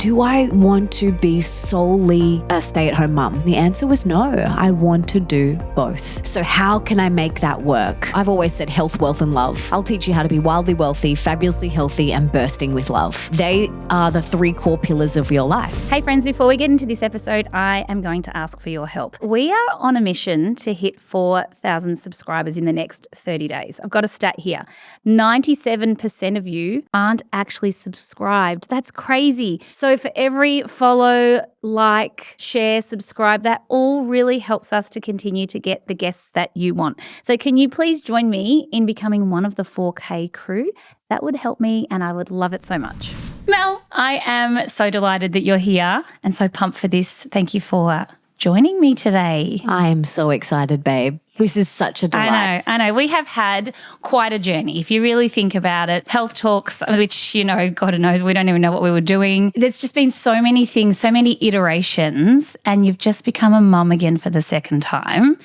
do I want to be solely a stay-at-home mum? The answer was no. I want to do both. So how can I make that work? I've always said health, wealth, and love. I'll teach you how to be wildly wealthy, fabulously healthy, and bursting with love. They are the 3 core pillars of your life. Hey friends, before we get into this episode, I am going to ask for your help. We are on a mission to hit 4,000 subscribers in the next 30 days. I've got a stat here. 97% of you aren't actually subscribed. That's crazy. So for every follow, like, share, subscribe, that all really helps us to continue to get the guests that you want. So can you please join me in becoming one of the 4K crew? That would help me and I would love it so much. Mel, I am so delighted that you're here and so pumped for this. Thank you for joining me today. I am so excited, babe. This is such a delight. I know. We have had quite a journey. If you really think about it, health talks, which, God knows, we don't even know what we were doing. There's just been so many things, so many iterations, and you've just become a mum again for the second time.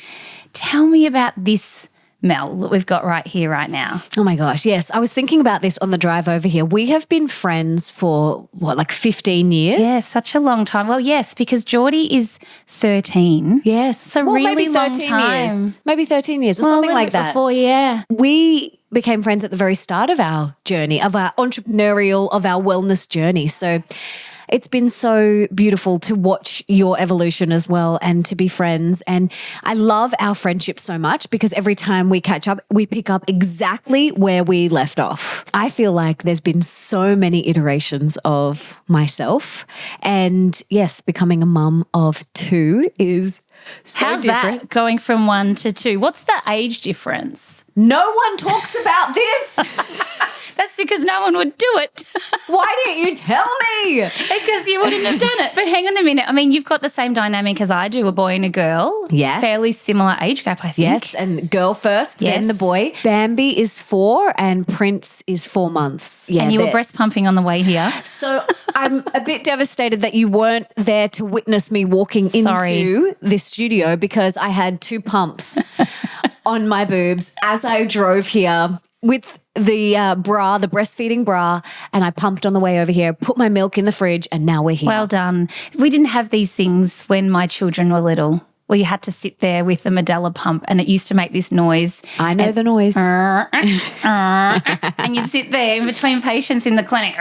Tell me about this Mel that we've got right here, right now. Oh my gosh, yes. I was thinking about this on the drive over here. We have been friends for, 15 years? Yeah, such a long time. Well, yes, because Geordie is 13. Yes. It's a really maybe 13 long time. years. Maybe 13 years or something like that. Before, yeah. We became friends at the very start of our journey, of our entrepreneurial, of our wellness journey. So it's been so beautiful to watch your evolution as well and to be friends. And I love our friendship so much because every time we catch up, we pick up exactly where we left off. I feel like there's been so many iterations of myself. And yes, becoming a mum of 2 is so How's different. that, going from 1 to 2? What's the age difference? No one talks about this. That's because no one would do it. Why didn't you tell me? Because you wouldn't have done it. But hang on a minute. I mean, you've got the same dynamic as I do, a boy and a girl. Yes. Fairly similar age gap, I think. Yes, and girl first, Yes. then the boy. Bambi is 4 and Prince is 4 months. Yeah, And you were breast pumping on the way here. So I'm a bit devastated that you weren't there to witness me walking into this studio because I had 2 pumps on my boobs as I drove here with the bra, the breastfeeding bra, and I pumped on the way over here, put my milk in the fridge, and now we're here. Well done. We didn't have these things when my children were little, where you had to sit there with the Medela pump and it used to make this noise. I know the noise. And you'd sit there in between patients in the clinic.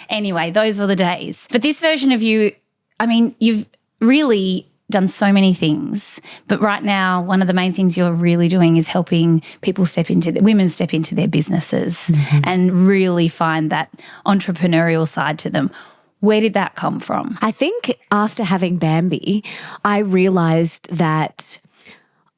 Anyway, those were the days. But this version of you, I mean, you've really done so many things, but right now one of the main things you're really doing is helping people women step into their businesses and really find that entrepreneurial side to them. Where did that come from? I think after having Bambi, I realized that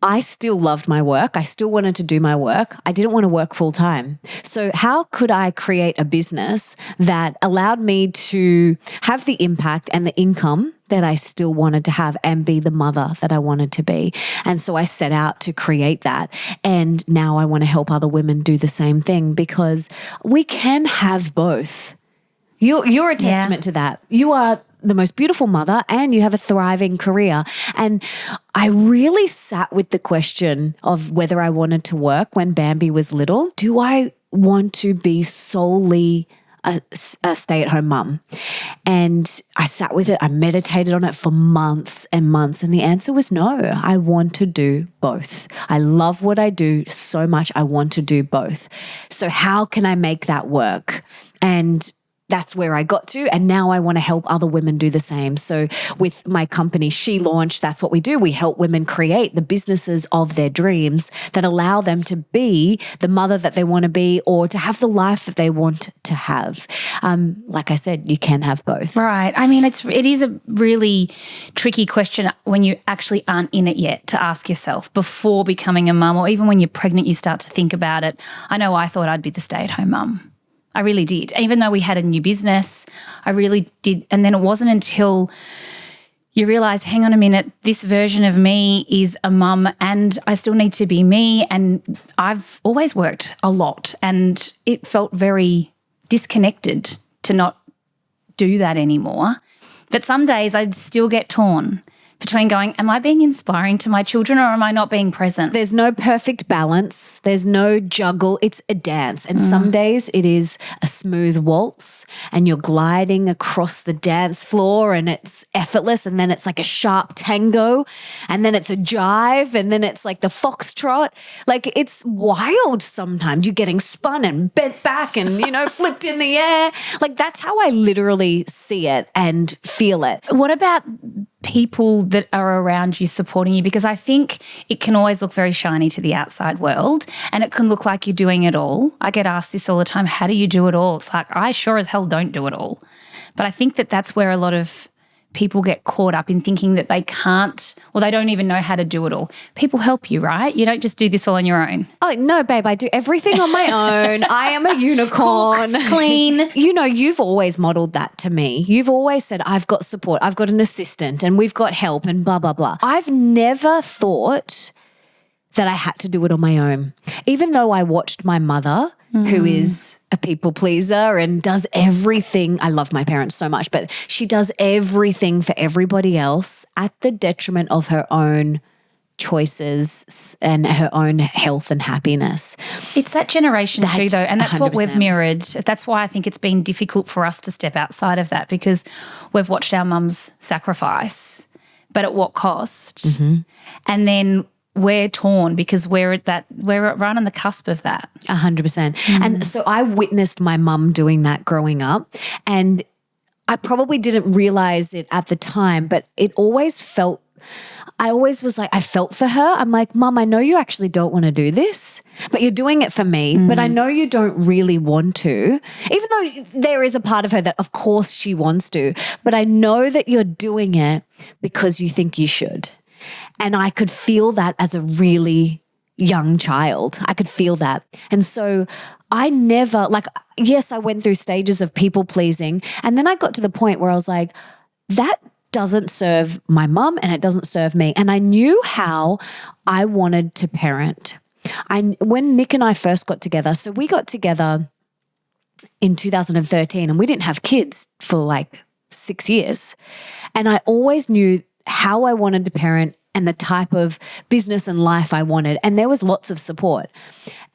I still loved my work. I still wanted to do my work. I didn't want to work full time. So how could I create a business that allowed me to have the impact and the income that I still wanted to have and be the mother that I wanted to be? And so I set out to create that. And now I want to help other women do the same thing because we can have both. You're a testament to that. You are the most beautiful mother and you have a thriving career. And I really sat with the question of whether I wanted to work when Bambi was little. Do I want to be solely a stay-at-home mum? And I sat with it. I meditated on it for months and months. And the answer was no. I want to do both. I love what I do so much. I want to do both. So how can I make that work? And that's where I got to. And now I want to help other women do the same. So with my company, She Launched, that's what we do. We help women create the businesses of their dreams that allow them to be the mother that they want to be or to have the life that they want to have. Like I said, you can have both. Right. I mean, it is a really tricky question when you actually aren't in it yet to ask yourself before becoming a mum, or even when you're pregnant, you start to think about it. I know I thought I'd be the stay-at-home mum. I really did. Even though we had a new business, I really did. And then it wasn't until you realise, hang on a minute, this version of me is a mum and I still need to be me. And I've always worked a lot and it felt very disconnected to not do that anymore. But some days I'd still get torn between going, am I being inspiring to my children or am I not being present? There's no perfect balance. There's no juggle. It's a dance. And some days it is a smooth waltz and you're gliding across the dance floor and it's effortless. And then it's like a sharp tango and then it's a jive and then it's like the foxtrot. Like it's wild sometimes. You're getting spun and bent back and, flipped in the air. Like that's how I literally see it and feel it. What about people that are around you supporting you? Because I think it can always look very shiny to the outside world and it can look like you're doing it all. I get asked this all the time, how do you do it all? It's like, I sure as hell don't do it all. But I think that that's where a lot of people get caught up in thinking that they can't or they don't even know how to do it all. People help you, right? You don't just do this all on your own. Oh, no, babe, I do everything on my own. I am a unicorn. Cook, clean. You've always modeled that to me. You've always said, I've got support, I've got an assistant and we've got help and blah, blah, blah. I've never thought that I had to do it on my own. Even though I watched my mother, who is a people pleaser and does everything. I love my parents so much, but she does everything for everybody else at the detriment of her own choices and her own health and happiness. It's that generation too, though, and that's 100%. What we've mirrored. That's why I think it's been difficult for us to step outside of that because we've watched our mums sacrifice, but at what cost? And then we're torn because we're right on the cusp of that. 100%. And so I witnessed my mum doing that growing up and I probably didn't realize it at the time, but it always felt, I always was like, I felt for her. I'm like, Mum, I know you actually don't want to do this, but you're doing it for me, but I know you don't really want to, even though there is a part of her that of course she wants to, but I know that you're doing it because you think you should. And I could feel that as a really young child. I could feel that. And so I never, yes, I went through stages of people pleasing. And then I got to the point where I was like, that doesn't serve my mum and it doesn't serve me. And I knew how I wanted to parent. When Nick and I first got together, so we got together in 2013 and we didn't have kids for 6 years. And I always knew how I wanted to parent and the type of business and life I wanted. And there was lots of support.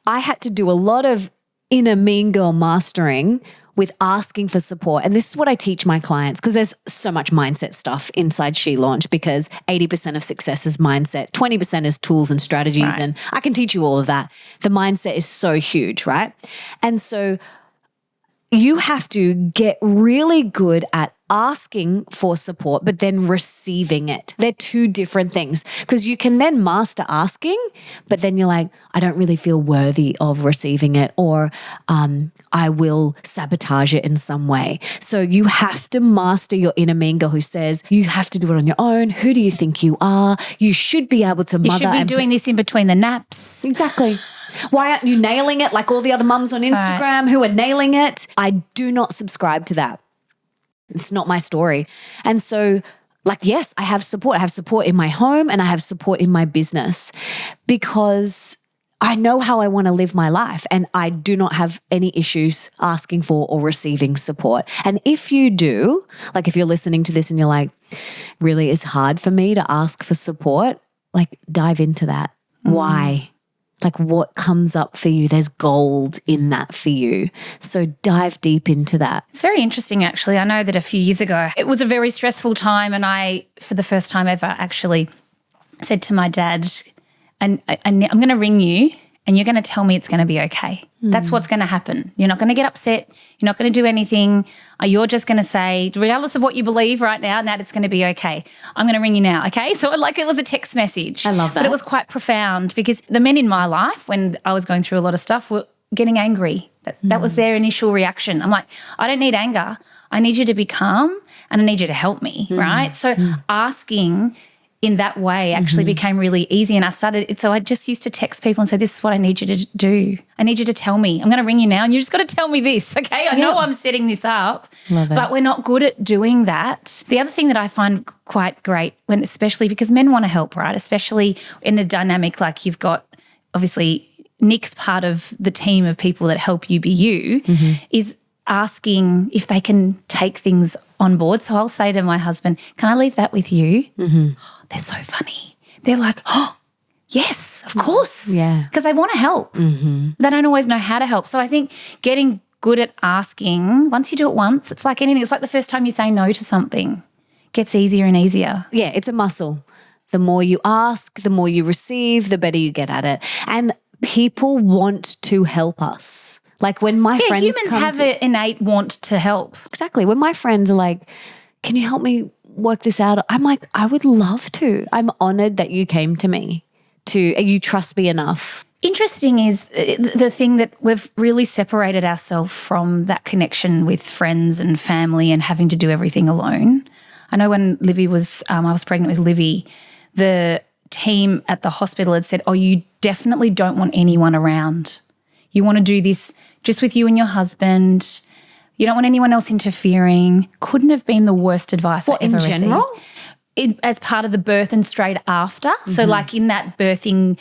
I had to do a lot of inner mean girl mastering with asking for support. And this is what I teach my clients because there's so much mindset stuff inside She Launch because 80% of success is mindset, 20% is tools and strategies. Right. And I can teach you all of that. The mindset is so huge, right? And so you have to get really good at asking for support, but then receiving it. They're two different things because you can then master asking, but then you're like, I don't really feel worthy of receiving it or I will sabotage it in some way. So you have to master your inner mean girl who says you have to do it on your own. Who do you think you are? You should be able to mother. You should be doing this in between the naps. Exactly. Why aren't you nailing it like all the other mums on Instagram who are nailing it? I do not subscribe to that. It's not my story. And so yes, I have support. I have support in my home and I have support in my business because I know how I want to live my life and I do not have any issues asking for or receiving support. And if you do, if you're listening to this and you're like, really, it's hard for me to ask for support, dive into that. Why? What comes up for you? There's gold in that for you. So dive deep into that. It's very interesting, actually. I know that a few years ago, it was a very stressful time and I, for the first time ever, actually said to my dad, I'm going to ring you and you're going to tell me it's going to be okay. That's what's going to happen. You're not going to get upset. You're not going to do anything. You're just going to say, regardless of what you believe right now, Nat, it's going to be okay. I'm going to ring you now, okay? So it was a text message. I love that. But it was quite profound because the men in my life, when I was going through a lot of stuff, were getting angry. That was their initial reaction. I'm like, I don't need anger. I need you to be calm and I need you to help me, right? So asking in that way actually became really easy. And so I just used to text people and say, this is what I need you to do. I need you to tell me. I'm going to ring you now and you just got to tell me this, okay? I know I'm setting this up, but we're not good at doing that. The other thing that I find quite great, especially because men want to help, right? Especially in a dynamic like you've got, obviously, Nick's part of the team of people that help you be you, is asking if they can take things on board. So I'll say to my husband, can I leave that with you? Mm-hmm. Oh, they're so funny. They're like, oh, yes, of course. Yeah. Because they want to help. Mm-hmm. They don't always know how to help. So I think getting good at asking, once you do it once, it's like anything. It's like the first time you say no to something. It gets easier and easier. Yeah, it's a muscle. The more you ask, the more you receive, the better you get at it. And people want to help us. Like when my friends humans have an innate want to help. Exactly. When my friends are like, can you help me work this out? I'm like, I would love to. I'm honored that you came to me, you trust me enough. Interesting is the thing that we've really separated ourselves from that connection with friends and family and having to do everything alone. I know when Livy was, I was pregnant with Livy, the team at the hospital had said, oh, you definitely don't want anyone around. You want to do this just with you and your husband. You don't want anyone else interfering. Couldn't have been the worst advice I ever received. In general? As part of the birth and straight after. Mm-hmm. So like in that birthing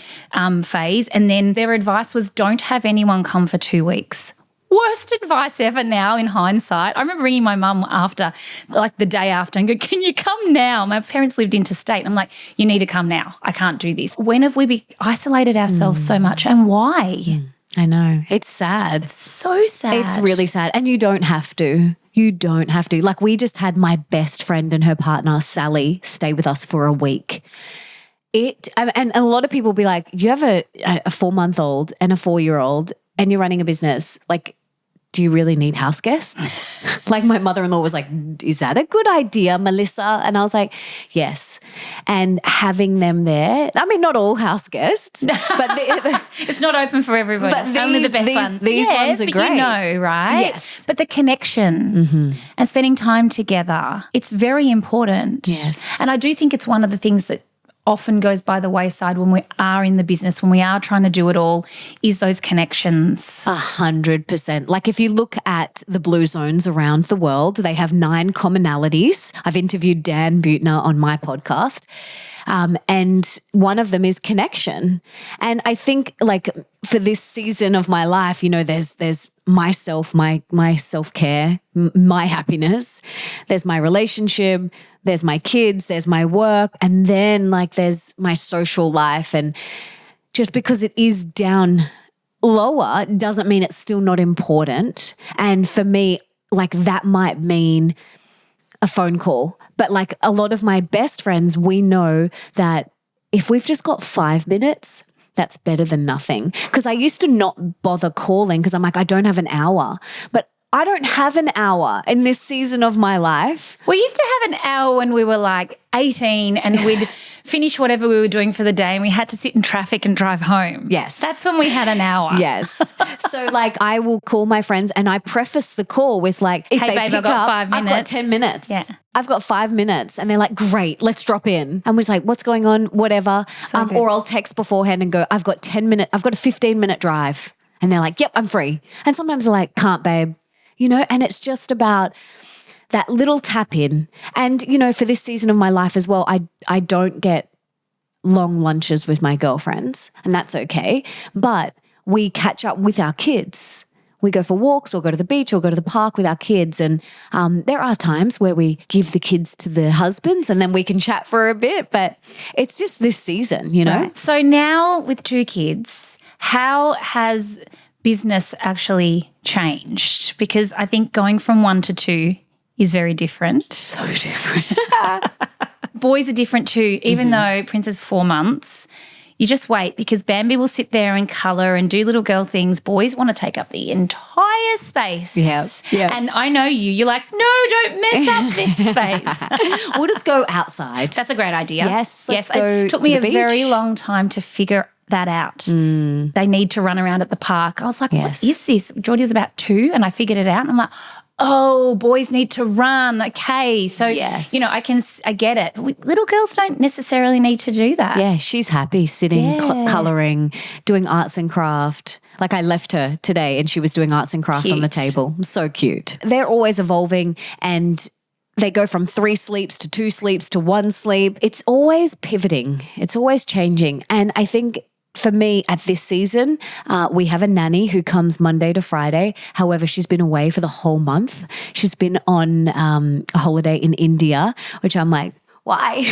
phase. And then their advice was don't have anyone come for 2 weeks. Worst advice ever now in hindsight. I remember ringing my mum after, like the day after, and go, can you come now? My parents lived interstate. I'm like, you need to come now. I can't do this. When have we isolated ourselves so much and why? I know. It's sad. So sad. It's really sad. And you don't have to. You don't have to. Like we just had my best friend and her partner, Sally, stay with us for a week. And a lot of people be like, you have a 4-month-old and a 4-year-old and you're running a business. Like, do you really need house guests? Like my mother-in-law was like, is that a good idea, Melissa? And I was like, yes. And having them there, I mean, not all house guests, but it's not open for everybody. But only the best ones. These ones are great. You know, right? Yes. But the connection and spending time together, it's very important. Yes. And I do think it's one of the things that often goes by the wayside when we are in the business, when we are trying to do it all, is those connections. 100%. Like if you look at the blue zones around the world, they have 9 commonalities. I've interviewed Dan Buettner on my podcast. And one of them is connection. And I think like for this season of my life, you know, there's myself, my self-care, my happiness, there's my relationship, there's my kids, there's my work, and then like there's my social life. And just because it is down lower doesn't mean it's still not important. And for me, like that might mean a phone call. But like a lot of my best friends, we know that if we've just got 5 minutes, that's better than nothing. Because I used to not bother calling because I'm like, I don't have an hour. But I don't have an hour in this season of my life. We used to have an hour when we were like 18 and we'd finish whatever we were doing for the day and we had to sit in traffic and drive home. Yes. That's when we had an hour. Yes. So like I will call my friends and I preface the call with like, if hey, they babe, pick I've got up, 5 minutes. I've got 10 minutes. Yeah. I've got 5 minutes. And they're like, great, let's drop in. And we're just like, what's going on? Whatever. Or I'll text beforehand and go, I've got a 15-minute drive. And they're like, yep, I'm free. And sometimes they're like, can't, babe. You know, and it's just about that little tap in. And, you know, for this season of my life as well, I don't get long lunches with my girlfriends, and that's okay. But we catch up with our kids. We go for walks or go to the beach or go to the park with our kids. And there are times where we give the kids to the husbands and then we can chat for a bit. But it's just this season, you know. Right. So now with 2 kids, how has business actually changed? Because I think going from 1 to 2 is very different. So different. Boys are different too. Even though Prince is 4 months, you just wait because Bambi will sit there and colour and do little girl things. Boys want to take up the entire space. Yeah. And I know you're like, no, don't mess up this space. We'll just go outside. That's a great idea. Yes. It took me a very long time to figure that out. They need to run around at the park. I was like, what is this? Geordie was about 2 and I figured it out and I'm like, oh, boys need to run. Okay. So, you know, I get it. Little girls don't necessarily need to do that. Yeah, she's happy sitting, colouring, doing arts and craft. Like I left her today and she was doing arts and craft on the table. So cute. They're always evolving and they go from 3 sleeps to 2 sleeps to 1 sleep. It's always pivoting. It's always changing. And I think for me at this season, we have a nanny who comes Monday to Friday. However, she's been away for the whole month. She's been on a holiday in India, which I'm like, why?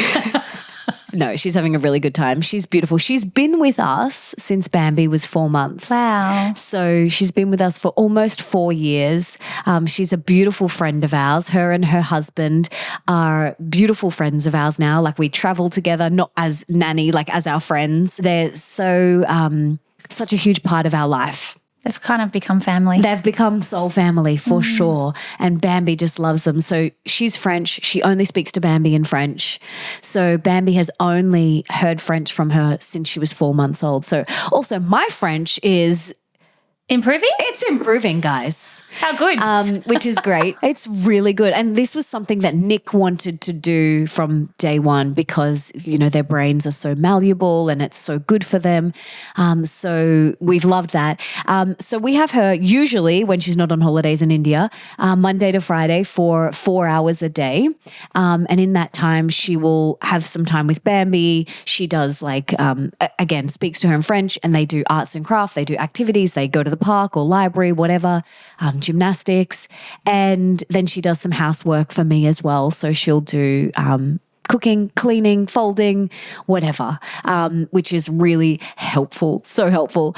No, she's having a really good time. She's beautiful. She's been with us since Bambi was 4 months. Wow. So she's been with us for almost 4 years. She's a beautiful friend of ours. Her and her husband are beautiful friends of ours now. Like we travel together, not as nanny, like as our friends. They're so such a huge part of our life. They've kind of become family. They've become soul family for sure. And Bambi just loves them. So she's French. She only speaks to Bambi in French. So Bambi has only heard French from her since she was 4 months old. So also my French is improving? It's improving, guys. How good. Which is great. It's really good. And this was something that Nick wanted to do from day one because, you know, their brains are so malleable and it's so good for them. So we've loved that. So we have her usually when she's not on holidays in India, Monday to Friday for 4 hours a day. And in that time, she will have some time with Bambi. She does again, speaks to her in French and they do arts and craft. They do activities. They go to the park or library, whatever, gymnastics. And then she does some housework for me as well. So she'll do cooking, cleaning, folding, whatever, which is really helpful, so helpful.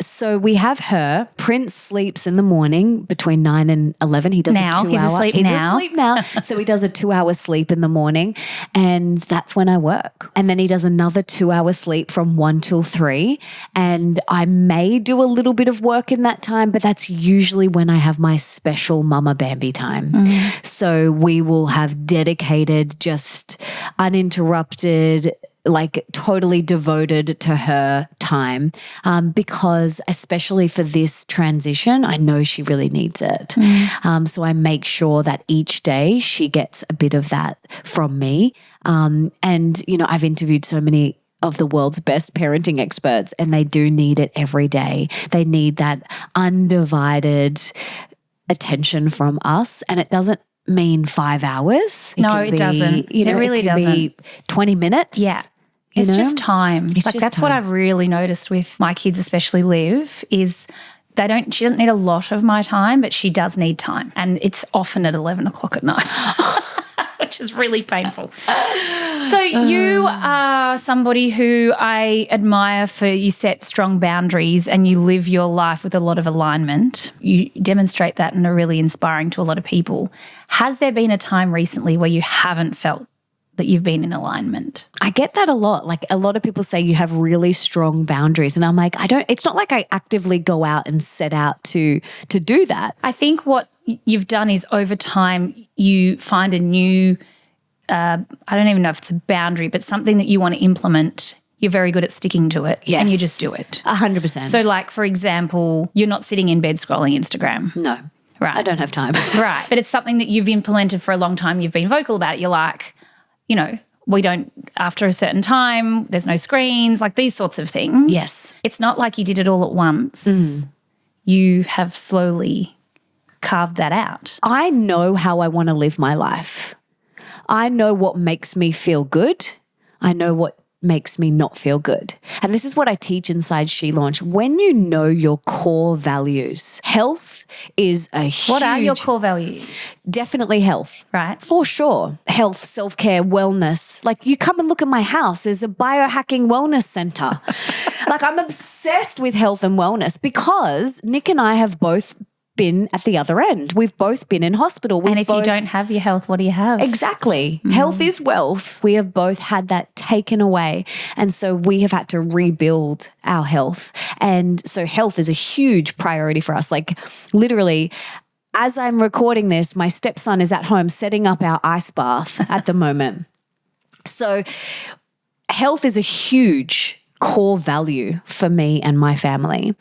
So we have her. Prince sleeps in the morning between 9 and 11. He does now. a 2 hour. He's asleep now. So he does a 2 hour sleep in the morning and that's when I work. And then he does another 2 hour sleep from 1 till 3. And I may do a little bit of work in that time, but that's usually when I have my special Mama Bambi time. So we will have dedicated, just uninterrupted, like totally devoted to her time because especially for this transition, I know she really needs it. So I make sure that each day she gets a bit of that from me. And, you know, I've interviewed so many of the world's best parenting experts and they do need it every day. They need that undivided attention from us, and it doesn't mean 5 hours. It doesn't. You know, it really can doesn't. Be 20 minutes. Yeah. It's just time. It's like just that's time. what I've really noticed with my kids, especially Liv, is she doesn't need a lot of my time, but she does need time. And it's often at 11 o'clock at night, which is really painful. So you are somebody who I admire for you set strong boundaries and you live your life with a lot of alignment. You demonstrate that and are really inspiring to a lot of people. Has there been a time recently where you haven't felt that you've been in alignment? I get that a lot. Like a lot of people say you have really strong boundaries and I'm like, it's not like I actively go out and set out to do that. I think what you've done is over time you find a new I don't even know if it's a boundary, but something that you want to implement. You're very good at sticking to it and you just do it. 100%. So like, for example, you're not sitting in bed scrolling Instagram. No, right. I don't have time. Right. But it's something that you've implemented for a long time. You've been vocal about it. You're like, you know, we don't, after a certain time, there's no screens, like these sorts of things. Yes. It's not like you did it all at once. You have slowly carved that out. I know how I want to live my life. I know what makes me feel good. I know what makes me not feel good. And this is what I teach inside She Launch. When you know your core values, health is a huge... What are your core values? Definitely health. Right. For sure. Health, self-care, wellness. Like you come and look at my house. There's a biohacking wellness center. Like I'm obsessed with health and wellness because Nick and I have both been at the other end. We've both been in hospital. And if you don't have your health, what do you have? Exactly. Health is wealth. We have both had that taken away. And so we have had to rebuild our health. And so health is a huge priority for us. Like literally, as I'm recording this, my stepson is at home setting up our ice bath at the moment. So health is a huge core value for me and my family.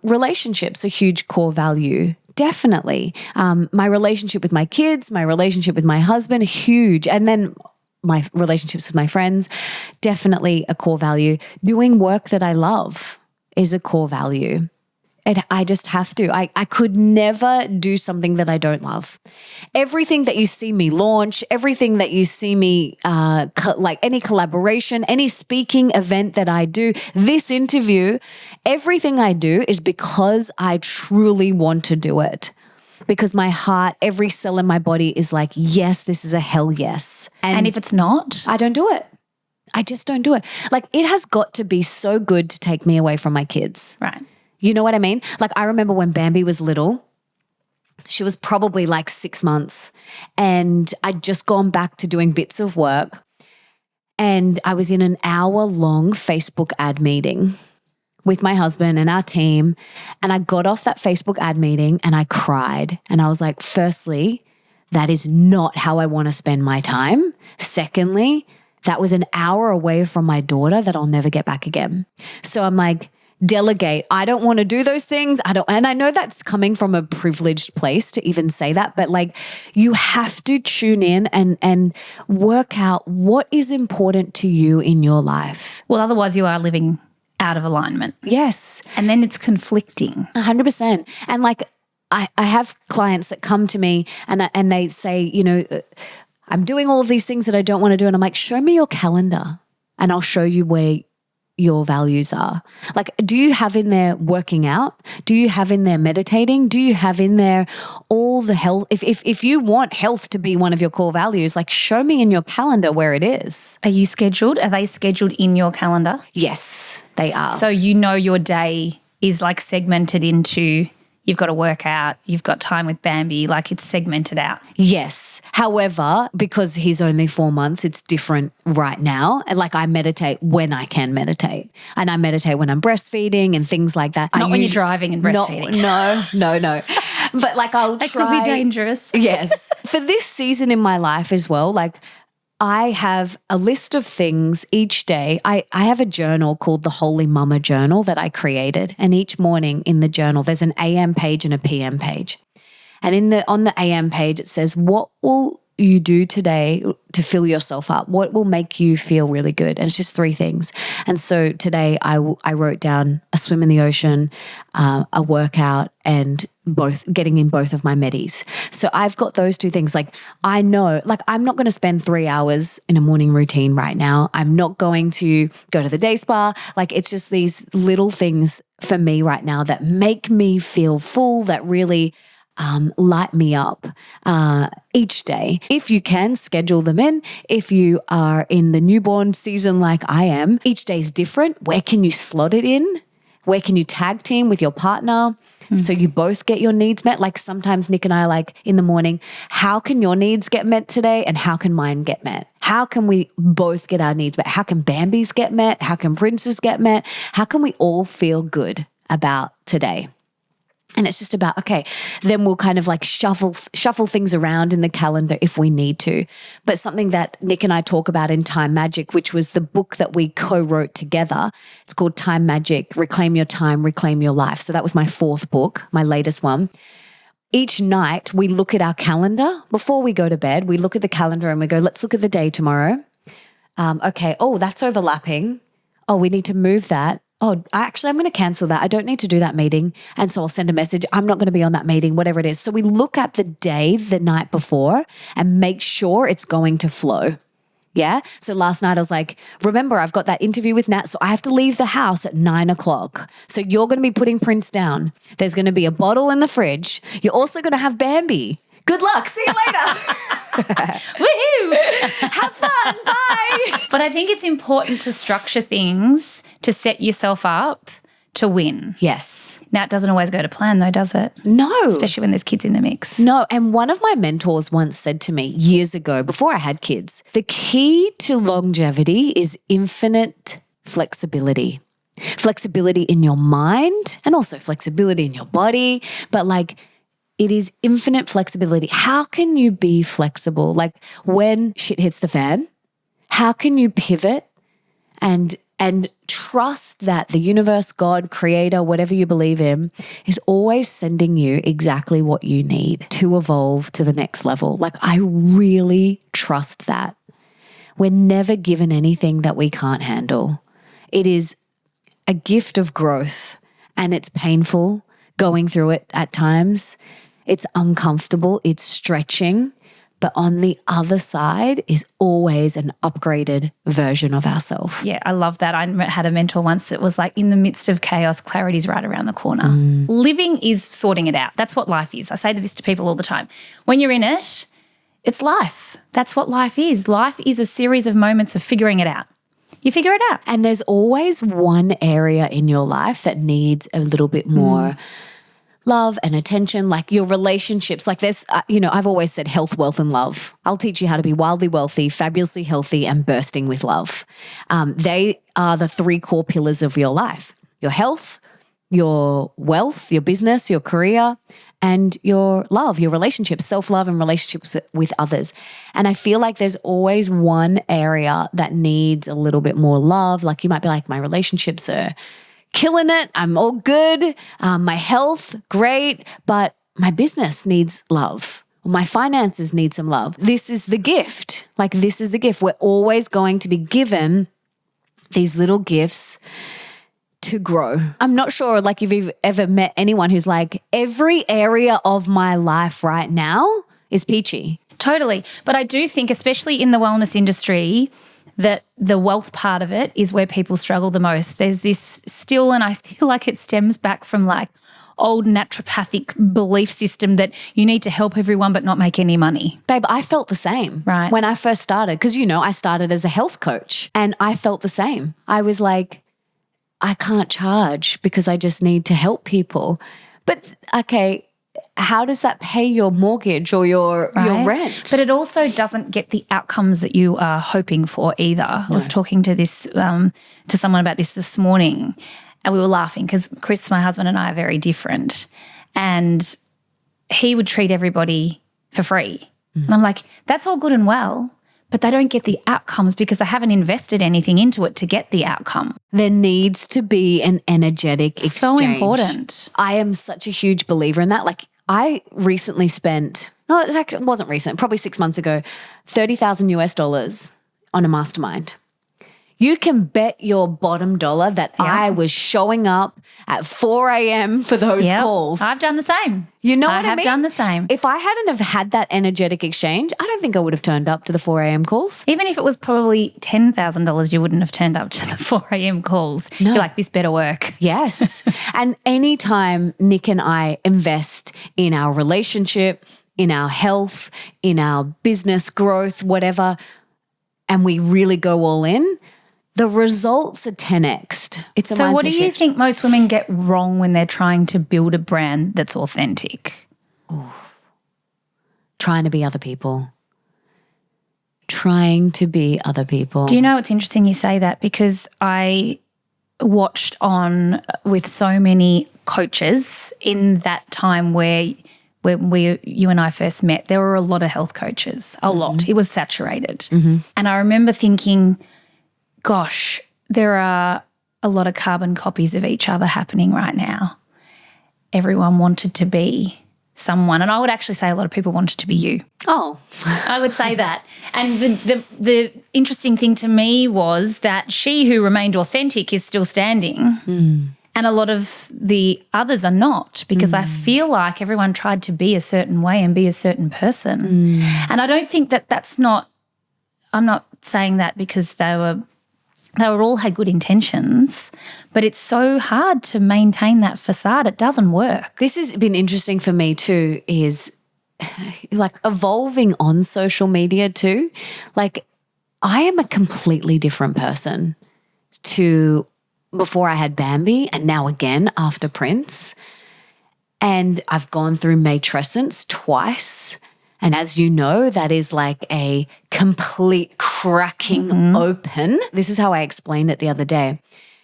Relationships, a huge core value. Definitely. My relationship with my kids, my relationship with my husband, huge. And then my relationships with my friends, definitely a core value. Doing work that I love is a core value. And I just have to. I could never do something that I don't love. Everything that you see me launch, everything that you see me, like any collaboration, any speaking event that I do, this interview, everything I do is because I truly want to do it. Because my heart, every cell in my body is like, yes, this is a hell yes. And if it's not? I don't do it. I just don't do it. Like, it has got to be so good to take me away from my kids. Right. You know what I mean? Like, I remember when Bambi was little, she was probably like 6 months, and I'd just gone back to doing bits of work, and I was in an hour-long Facebook ad meeting with my husband and our team, and I got off that Facebook ad meeting and I cried, and I was like, firstly, that is not how I want to spend my time. Secondly, that was an hour away from my daughter that I'll never get back again. So I'm like, delegate. I don't want to do those things. And I know that's coming from a privileged place to even say that, but like, you have to tune in and work out what is important to you in your life. Well, otherwise you are living out of alignment. Yes. And then it's conflicting. 100%. And like, I have clients that come to me and they say, you know, I'm doing all of these things that I don't want to do. And I'm like, show me your calendar and I'll show you where your values are. Like, do you have in there working out? Do you have in there meditating? Do you have in there all the health? If you want health to be one of your core values, like, show me in your calendar where it is. Are you scheduled? Are they scheduled in your calendar? Yes, they are. So you know your day is like segmented into, you've got to work out, you've got time with Bambi, like it's segmented out. Yes. However, because he's only 4 months, it's different right now. Like, I meditate when I can meditate, and I meditate when I'm breastfeeding and things like that. Not when you're driving and breastfeeding. No. But like, I'll that try. Could be dangerous. Yes. For this season in my life as well, like, I have a list of things each day. I have a journal called the Holy Mama Journal that I created. And each morning in the journal, there's an AM page and a PM page. And on the AM page, it says, what will you do today to fill yourself up? What will make you feel really good? And it's just 3 things. And so today I wrote down a swim in the ocean, a workout, and getting in both of my medis. So I've got those 2 things. Like, I know, like, I'm not going to spend 3 hours in a morning routine right now. I'm not going to go to the day spa. Like, it's just these little things for me right now that make me feel full, that really light me up each day. If you can, schedule them in. If you are in the newborn season like I am, each day is different. Where can you slot it in? Where can you tag team with your partner so you both get your needs met? Like, sometimes Nick and I are like, in the morning, how can your needs get met today and how can mine get met? How can we both get our needs met? How can Bambi's get met? How can Prince's get met? How can we all feel good about today? And it's just about, okay, then we'll kind of like shuffle things around in the calendar if we need to. But something that Nick and I talk about in Time Magic, which was the book that we co-wrote together, it's called Time Magic, Reclaim Your Time, Reclaim Your Life. So that was my 4th book, my latest one. Each night we look at our calendar. Before we go to bed, we look at the calendar and we go, let's look at the day tomorrow. Okay, oh, that's overlapping. Oh, we need to move that. Oh, actually, I'm going to cancel that. I don't need to do that meeting. And so I'll send a message. I'm not going to be on that meeting, whatever it is. So we look at the day the night before and make sure it's going to flow. Yeah. So last night I was like, remember, I've got that interview with Nat. So I have to leave the house at 9 o'clock. So you're going to be putting Prince down. There's going to be a bottle in the fridge. You're also going to have Bambi. Good luck. See you later. Woohoo! Have fun. Bye. But I think it's important to structure things to set yourself up to win. Yes. Now, it doesn't always go to plan though, does it? No. Especially when there's kids in the mix. No. And one of my mentors once said to me years ago, before I had kids, the key to longevity is infinite flexibility. Flexibility in your mind and also flexibility in your body. But like, it is infinite flexibility. How can you be flexible? Like, when shit hits the fan, how can you pivot and trust that the universe, God, creator, whatever you believe in, is always sending you exactly what you need to evolve to the next level? Like, I really trust that. We're never given anything that we can't handle. It is a gift of growth, and it's painful, going through it at times. It's uncomfortable. It's stretching. But on the other side is always an upgraded version of ourselves. Yeah, I love that. I had a mentor once that was like, in the midst of chaos, clarity's right around the corner. Living is sorting it out. That's what life is. I say this to people all the time. When you're in it, it's life. That's what life is. Life is a series of moments of figuring it out. You figure it out. And there's always one area in your life that needs a little bit more love and attention, like your relationships. Like there's, I've always said health, wealth, and love. I'll teach you how to be wildly wealthy, fabulously healthy, and bursting with love. They are the 3 core pillars of your life: your health, your wealth, your business, your career, and your love, your relationships, self-love and relationships with others. And I feel like there's always one area that needs a little bit more love. Like you might be like, my relationships are killing it. I'm all good. My health, great. But my business needs love. My finances need some love. This is the gift. Like this is the gift. We're always going to be given these little gifts to grow. I'm not sure like if you've ever met anyone who's like, every area of my life right now is peachy. Totally. But I do think, especially in the wellness industry, that the wealth part of it is where people struggle the most. There's this still, and I feel like it stems back from like old naturopathic belief system that you need to help everyone but not make any money. Babe, I felt the same when I first started because, I started as a health coach and I felt the same. I was like, I can't charge because I just need to help people. But okay, how does that pay your mortgage or your rent? But it also doesn't get the outcomes that you are hoping for either. No. I was talking to to someone about this morning, and we were laughing because Chris, my husband, and I are very different. And he would treat everybody for free. And I'm like, that's all good and well, but they don't get the outcomes because they haven't invested anything into it to get the outcome. There needs to be an energetic exchange. So important. I am such a huge believer in that. Like I recently spent, it wasn't recent, probably 6 months ago, $30,000 on a mastermind. You can bet your bottom dollar that I was showing up at 4 a.m. for those calls. I've done the same. You know what I mean? I have done the same. If I hadn't have had that energetic exchange, I don't think I would have turned up to the 4 a.m. calls. Even if it was probably $10,000, you wouldn't have turned up to the 4 a.m. calls. No. You're like, this better work. Yes. And anytime Nick and I invest in our relationship, in our health, in our business growth, whatever, and we really go all in, the results are 10x'd. So what do you think most women get wrong when they're trying to build a brand that's authentic? Ooh. Trying to be other people. Trying to be other people. Do you know, it's interesting you say that because I watched on with so many coaches in that time where you and I first met. There were a lot of health coaches, a lot. It was saturated. And I remember thinking, gosh, there are a lot of carbon copies of each other happening right now. Everyone wanted to be someone. And I would actually say a lot of people wanted to be you. Oh. I would say that. And the interesting thing to me was that she who remained authentic is still standing. And a lot of the others are not because I feel like everyone tried to be a certain way and be a certain person. And I don't think that's not – I'm not saying that because they all had good intentions, but it's so hard to maintain that facade. It doesn't work. This has been interesting for me too, is like evolving on social media too. Like I am a completely different person to before I had Bambi and now again after Prince. And I've gone through matrescence twice. And as you know, that is like a complete cracking open. This is how I explained it the other day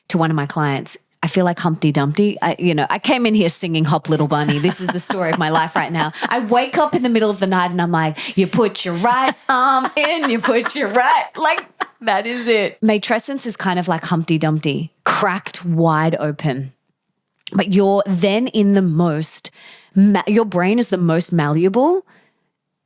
to one of my clients. I feel like Humpty Dumpty. I came in here singing Hop Little Bunny. This is the story of my life right now. I wake up in the middle of the night and I'm like, you put your right arm in, you put your right, like that is it. Matrescence is kind of like Humpty Dumpty, cracked wide open. But you're then in the most, your brain is the most malleable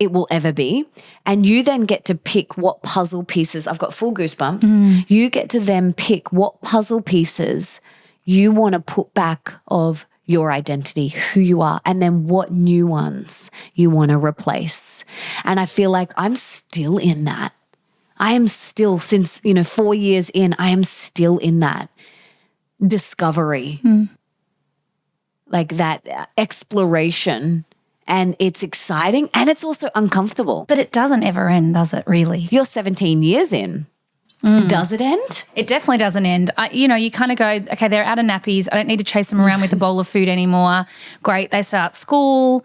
it will ever be. And you then get to pick what puzzle pieces, I've got full goosebumps, you get to then pick what puzzle pieces you want to put back of your identity, who you are, and then what new ones you want to replace. And I feel like I'm still in that. I am still, since, 4 years in, I am still in that discovery, like that exploration. And it's exciting and it's also uncomfortable. But it doesn't ever end, does it, really? You're 17 years in. Does it end? It definitely doesn't end. You kind of go, okay, they're out of nappies. I don't need to chase them around with a bowl of food anymore. Great. They start school.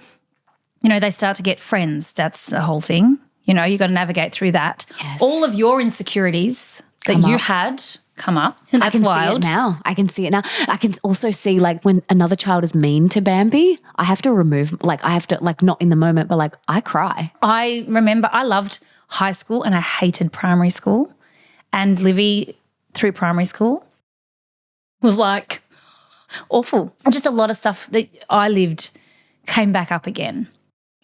They start to get friends. That's the whole thing. You got to navigate through that. Yes. All of your insecurities that you had come up. And that's wild. See it now. I can see it now. I can also see, like, when another child is mean to Bambi, I have to remove, not in the moment, but I cry. I remember I loved high school and I hated primary school. And Livy, through primary school, was awful. And just a lot of stuff that I lived came back up again.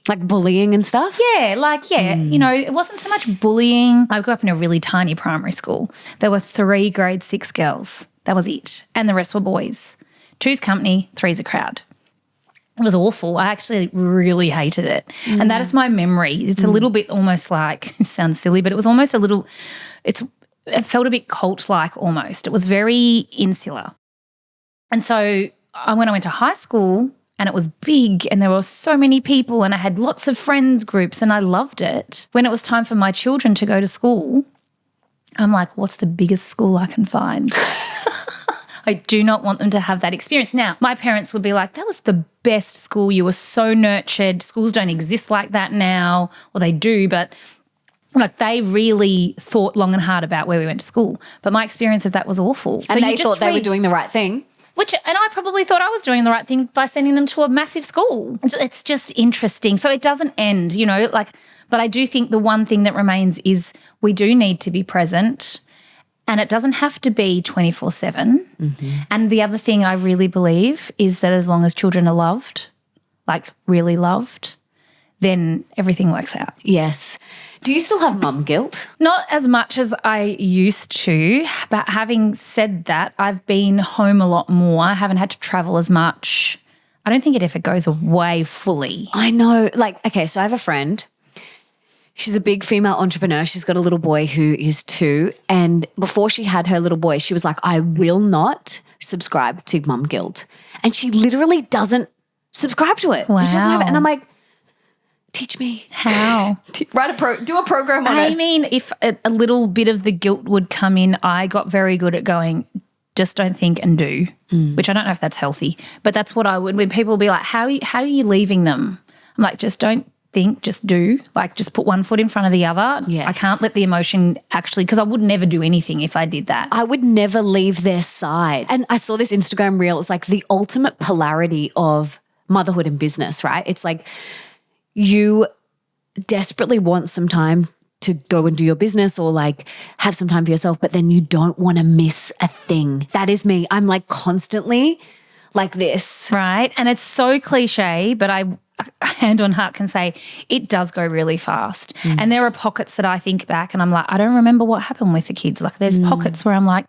Like bullying and stuff? Yeah, it wasn't so much bullying. I grew up in a really tiny primary school. There were 3 grade 6 girls. That was it. And the rest were boys. 2's company, 3's a crowd. It was awful. I actually really hated it. And that is my memory. It's a little bit almost like, it sounds silly, but it was almost it felt a bit cult-like almost. It was very insular. And so when I went to high school and it was big and there were so many people and I had lots of friends groups and I loved it, when it was time for my children to go to school, I'm like, what's the biggest school I can find? I do not want them to have that experience. Now, my parents would be like, that was the best school. You were so nurtured. Schools don't exist like that now. Well, they do, but they really thought long and hard about where we went to school. But my experience of that was awful. And they thought they were doing the right thing. And I probably thought I was doing the right thing by sending them to a massive school. It's just interesting. So it doesn't end, but I do think the one thing that remains is we do need to be present, and it doesn't have to be 24/7. And the other thing I really believe is that as long as children are loved, really loved, then everything works out. Yes. Do you still have mum guilt? Not as much as I used to, but having said that, I've been home a lot more. I haven't had to travel as much. I don't think it ever goes away fully. I know. So I have a friend. She's a big female entrepreneur. She's got a little boy who is 2. And before she had her little boy, she was like, I will not subscribe to mum guilt. And she literally doesn't subscribe to it. Wow. She doesn't have it. And I'm like, teach me. How? Do a program on it. I mean, if a little bit of the guilt would come in, I got very good at going, just don't think and do, which I don't know if that's healthy, but that's what I would, when people will be like, how are you leaving them? I'm like, just don't think, just do. Just put one foot in front of the other. Yes. I can't let the emotion because I would never do anything if I did that. I would never leave their side. And I saw this Instagram reel. It's like the ultimate polarity of motherhood and business, right? It's like, you desperately want some time to go and do your business or have some time for yourself, but then you don't want to miss a thing. That is me. I'm constantly like this. Right. And it's so cliche, but I hand on heart can say it does go really fast. And there are pockets that I think back and I'm like, I don't remember what happened with the kids. There's pockets where I'm like,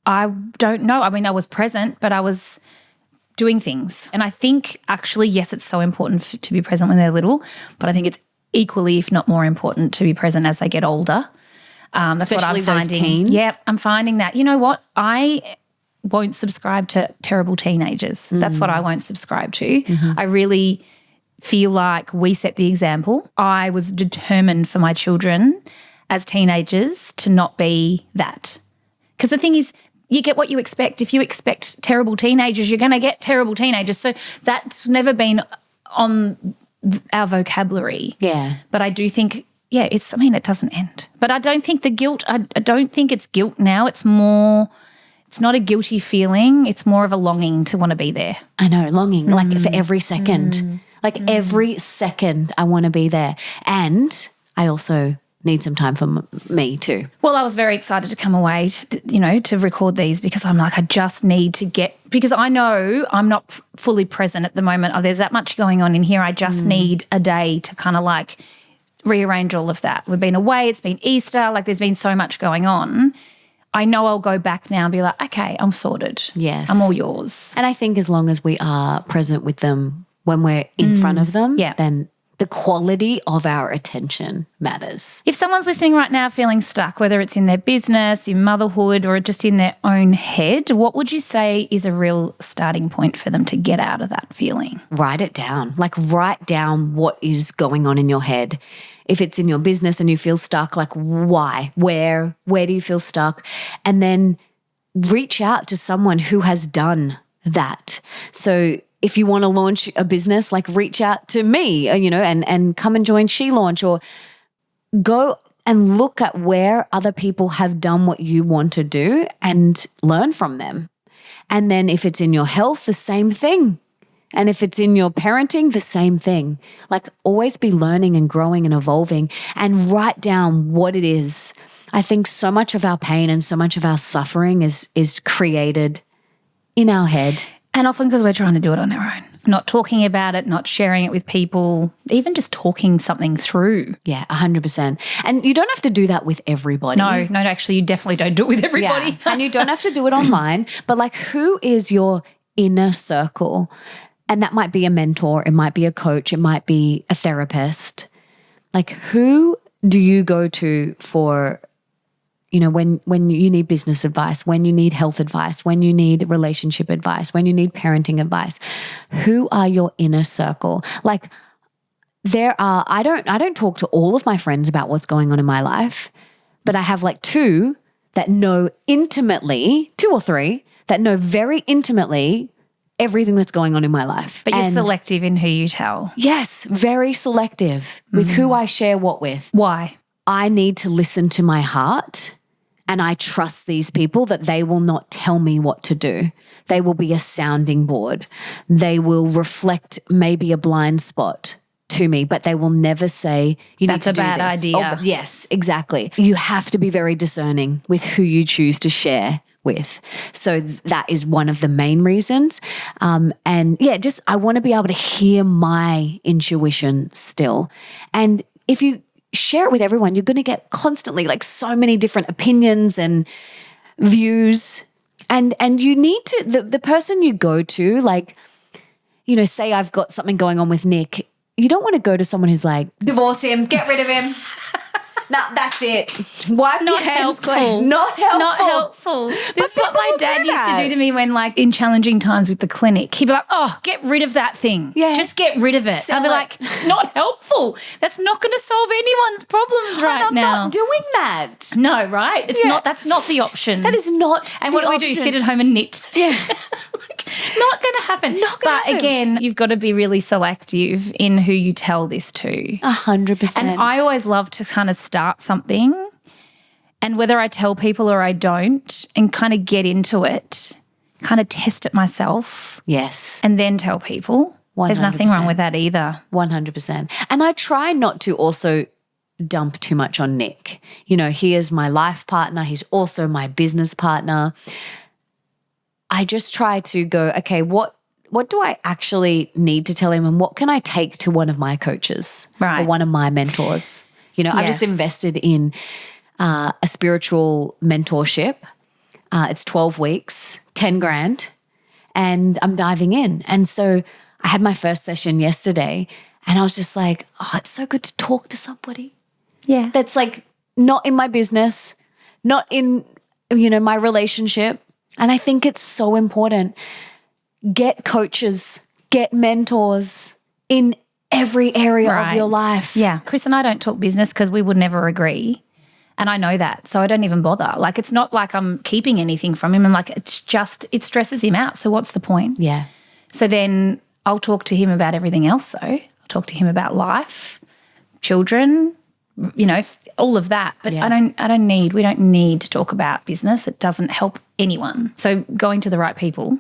I don't know. I mean, I was present, but I was doing things. And I think actually, yes, it's so important to be present when they're little, but I think it's equally, if not more important, to be present as they get older. That's especially what I'm finding. Those teens. Yeah, I'm finding that. You know what? I won't subscribe to terrible teenagers. That's what I won't subscribe to. I really feel like we set the example. I was determined for my children as teenagers to not be that. Because the thing is, you get what you expect. If you expect terrible teenagers, you're going to get terrible teenagers. So that's never been on our vocabulary. Yeah. But I do think, it doesn't end. But I don't think the guilt, I don't think it's guilt now. It's not a guilty feeling. It's more of a longing to want to be there. I know, longing, for every second. Every second I want to be there. And I also need some time for me too. Well, I was very excited to come away, to record these because I'm like, I just need to because I know I'm not fully present at the moment. There's that much going on in here. I just need a day to kind of rearrange all of that. We've been away. It's been Easter. There's been so much going on. I know I'll go back now and be like, okay, I'm sorted. Yes. I'm all yours. And I think as long as we are present with them when we're in front of them, then the quality of our attention matters. If someone's listening right now feeling stuck, whether it's in their business, in motherhood, or just in their own head, what would you say is a real starting point for them to get out of that feeling? Write it down. Like, write down what is going on in your head. If it's in your business and you feel stuck, like, why? Where do you feel stuck? And then reach out to someone who has done that. So if you want to launch a business, like, reach out to me, and come and join She Launch, or go and look at where other people have done what you want to do and learn from them. And then if it's in your health, the same thing. And if it's in your parenting, the same thing. Like, always be learning and growing and evolving, and write down what it is. I think so much of our pain and so much of our suffering is created in our head. And often because we're trying to do it on our own, not talking about it, not sharing it with people, even just talking something through. Yeah, 100%. And you don't have to do that with everybody. No, actually, you definitely don't do it with everybody. Yeah. And you don't have to do it online, but like, who is your inner circle? And that might be a mentor, it might be a coach, it might be a therapist. Like, who do you go to for, when you need business advice, when you need health advice, when you need relationship advice, when you need parenting advice? Who are your inner circle? Like, I don't talk to all of my friends about what's going on in my life, but I have like two that know intimately, 2 or 3 that know very intimately everything that's going on in my life. But you're selective in who you tell. Yes, very selective with who I share what with. Why? I need to listen to my heart, and I trust these people that they will not tell me what to do. They will be a sounding board. They will reflect maybe a blind spot to me, but they will never say, you need to do this. That's a bad idea. Oh, yes, exactly. You have to be very discerning with who you choose to share with. So that is one of the main reasons. I want to be able to hear my intuition still. And if you share it with everyone, you're going to get constantly like so many different opinions and views. And you need to, the person you go to, like, say I've got something going on with Nick, you don't want to go to someone who's like, divorce him, get rid of him. No, that's it. Wipe your hands clean. Not helpful. Not helpful. This is what my dad used to do to me when, like, in challenging times with the clinic. He'd be like, oh, get rid of that thing. Yeah. Just get rid of it. I'd be like, not helpful. That's not going to solve anyone's problems now. I'm not doing that. No, right? It's not. That's not the option. That is not And what do we do? Sit at home and knit. Yeah. Not going to happen. But again, you've got to be really selective in who you tell this to. 100%. And I always love to kind of start something, and whether I tell people or I don't, and kind of get into it, kind of test it myself. Yes. And then tell people. 100%. There's nothing wrong with that either. 100%. And I try not to also dump too much on Nick. He is my life partner. He's also my business partner. I just try to go, okay, what do I actually need to tell him, and what can I take to one of my coaches or one of my mentors? I've just invested in a spiritual mentorship. It's 12 weeks, 10 grand, and I'm diving in. And so I had my first session yesterday, and I was just like, oh, it's so good to talk to somebody. Yeah. That's like not in my business, not in, my relationship. And I think it's so important. Get coaches, get mentors in every area of your life. Yeah. Chris and I don't talk business because we would never agree. And I know that. So I don't even bother. Like, it's not like I'm keeping anything from him. And like, it's just, it stresses him out. So what's the point? Yeah. So then I'll talk to him about everything else though. I'll talk to him about life, children, all of that. But we don't need to talk about business. It doesn't help anyone. So going to the right people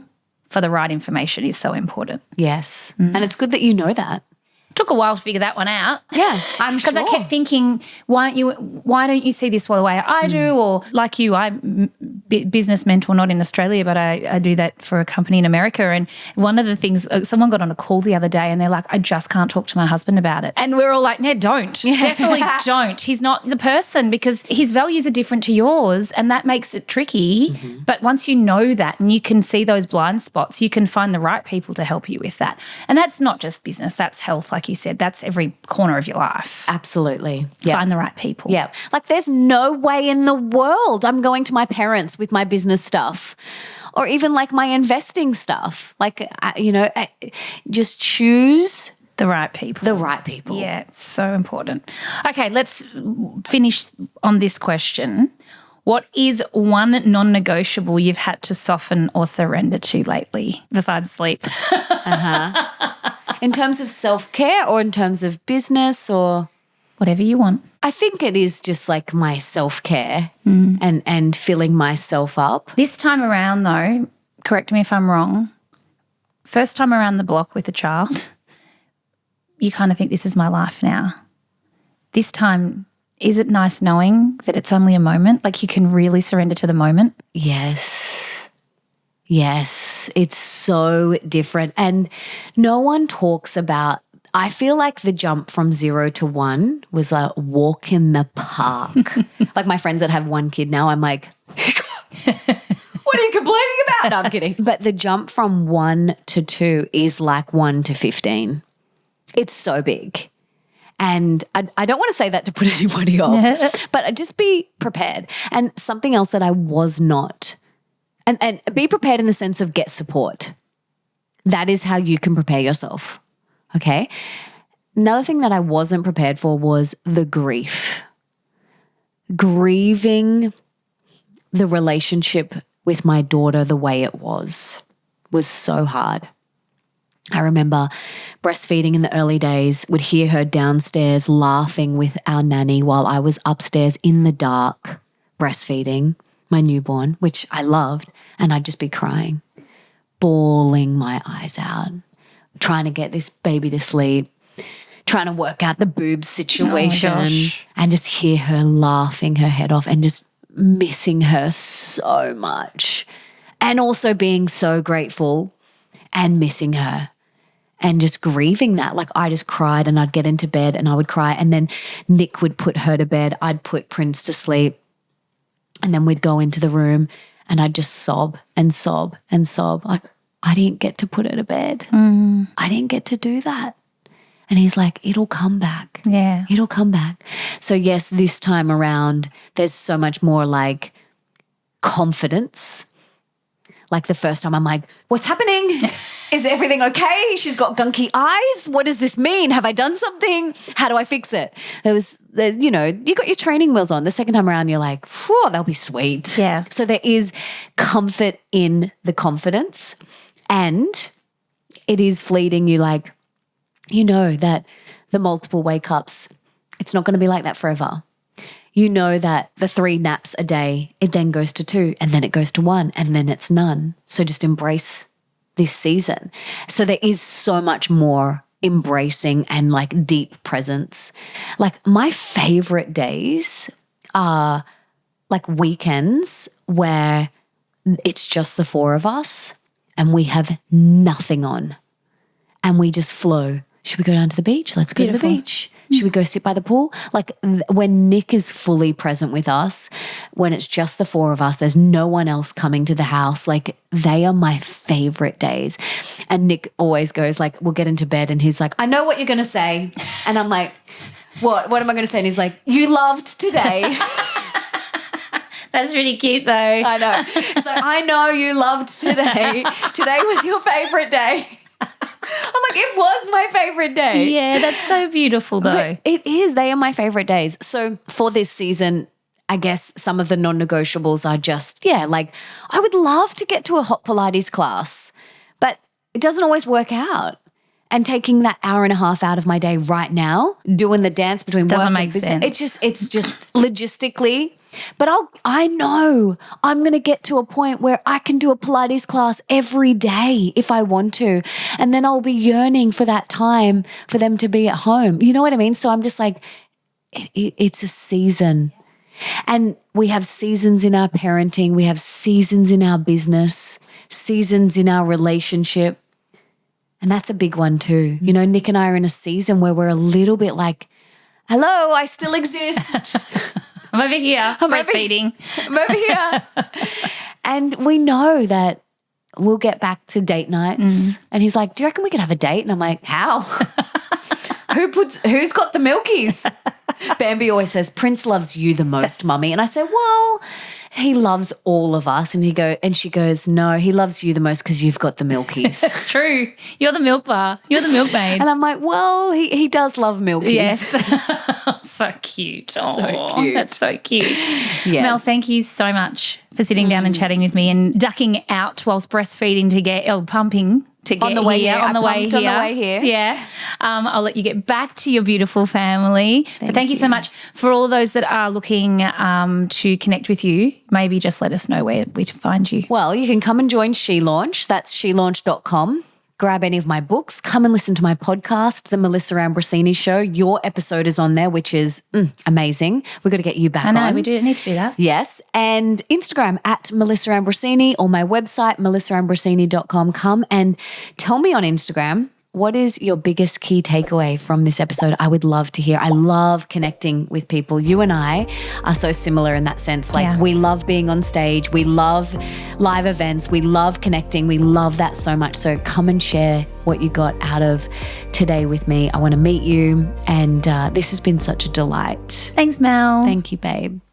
for the right information is so important. Yes. And it's good that you know that. It took a while to figure that one out. Yeah, I'm sure. Because I kept thinking, why don't you see this the way I do? Or like you, I business mentor, not in Australia, but I do that for a company in America. And one of the things, someone got on a call the other day and they're like, I just can't talk to my husband about it. And we're all like, no, don't. Definitely don't. He's a person, because his values are different to yours, and that makes it tricky. Mm-hmm. But once you know that and you can see those blind spots, you can find the right people to help you with that. And that's not just business, that's health, like you said. That's every corner of your life. Absolutely. Find the right people. Yeah. Like there's no way in the world I'm going to my parents with my business stuff, or even like my investing stuff. Like, just choose the right people. The right people. Yeah, it's so important. Okay, let's finish on this question. What is one non-negotiable you've had to soften or surrender to lately besides sleep? In terms of self-care or in terms of business or? Whatever you want. I think it is just like my self-care and filling myself up. This time around though, correct me if I'm wrong, first time around the block with a child, you kind of think this is my life now. This time, is it nice knowing that it's only a moment? Like you can really surrender to the moment? Yes. Yes. It's so different. And no one talks about, I feel like the jump from 0 to 1 was a walk in the park. Like my friends that have one kid now, I'm like, what are you complaining about? No, I'm kidding. But the jump from 1 to 2 is like 1 to 15. It's so big. And I don't want to say that to put anybody off, but just be prepared. And something else that I was not, and be prepared in the sense of get support. That is how you can prepare yourself. Okay. Another thing that I wasn't prepared for was the grief. Grieving the relationship with my daughter the way it was so hard. I remember breastfeeding in the early days, would hear her downstairs laughing with our nanny while I was upstairs in the dark breastfeeding my newborn, which I loved, and I'd just be crying, bawling my eyes out, trying to get this baby to sleep, trying to work out the boob situation, and just hear her laughing her head off and just missing her so much, and also being so grateful and missing her and just grieving that. Like I just cried, and I'd get into bed and I would cry, and then Nick would put her to bed. I'd put Prince to sleep, and then we'd go into the room and I'd just sob and sob and sob. Like I didn't get to put her to bed. I didn't get to do that. And he's like, it'll come back. Yeah. It'll come back. So yes, this time around, there's so much more like confidence. Like the first time I'm like, what's happening? Is everything okay? She's got gunky eyes. What does this mean? Have I done something? How do I fix it? You got your training wheels on. The second time around, you're like, whew, they'll be sweet. Yeah. So there is comfort in the confidence, and it is fleeting. You know that the multiple wake ups, it's not going to be like that forever. You know that the 3 naps a day, it then goes to 2, and then it goes to 1, and then it's none. So just embrace this season. So there is so much more embracing and like deep presence. Like my favorite days are like weekends where it's just the 4 of us and we have nothing on and we just flow. Should we go down to the beach? Let's go to the beach. Should we go sit by the pool? Like when Nick is fully present with us, when it's just the 4 of us, there's no one else coming to the house. Like they are my favorite days. And Nick always goes like, we'll get into bed and he's like, I know what you're going to say. And I'm like, what am I going to say? And he's like, you loved today. That's really cute though. I know. So I know you loved today. Today was your favorite day. I'm like, it was my favorite day. Yeah, that's so beautiful though. But it is. They are my favorite days. So for this season, I guess some of the non-negotiables are just, like I would love to get to a hot Pilates class, but it doesn't always work out. And taking that hour and a half out of my day right now, doing the dance between work and business, it's just logistically. But I know I'm going to get to a point where I can do a Pilates class every day if I want to. And then I'll be yearning for that time for them to be at home. You know what I mean? So I'm just like, it's a season. And we have seasons in our parenting. We have seasons in our business, seasons in our relationship. And that's a big one too. You know, Nick and I are in a season where we're a little bit like, hello, I still exist. I'm over here, breastfeeding. I'm over here. And we know that we'll get back to date nights. And he's like, do you reckon we could have a date? And I'm like, how? Who's got the milkies? Bambi always says, Prince loves you the most, Mummy. And I say, well, he loves all of us. And she goes, no, he loves you the most because you've got the milkies. That's true. You're the milk bar. You're the milkmaid. And I'm like, well, he does love milkies. Yes. So cute. So cute. That's so cute. Yes. Mel, thank you so much for sitting down and chatting with me and ducking out whilst breastfeeding pumping to get on the way here. On the way here. Yeah. I'll let you get back to your beautiful family. But thank you so much. For all those that are looking to connect with you, maybe just let us know where to find you. Well, you can come and join She Launch. That's shelaunch.com. Grab any of my books. Come and listen to my podcast, The Melissa Ambrosini Show. Your episode is on there, which is amazing. We've got to get you back on. I know, we do need to do that. Yes. And Instagram at Melissa Ambrosini or my website, melissaambrosini.com. Come and tell me on Instagram, what is your biggest key takeaway from this episode? I would love to hear. I love connecting with people. You and I are so similar in that sense. Like we love being on stage. We love live events. We love connecting. We love that so much. So come and share what you got out of today with me. I want to meet you. And this has been such a delight. Thanks, Mel. Thank you, babe.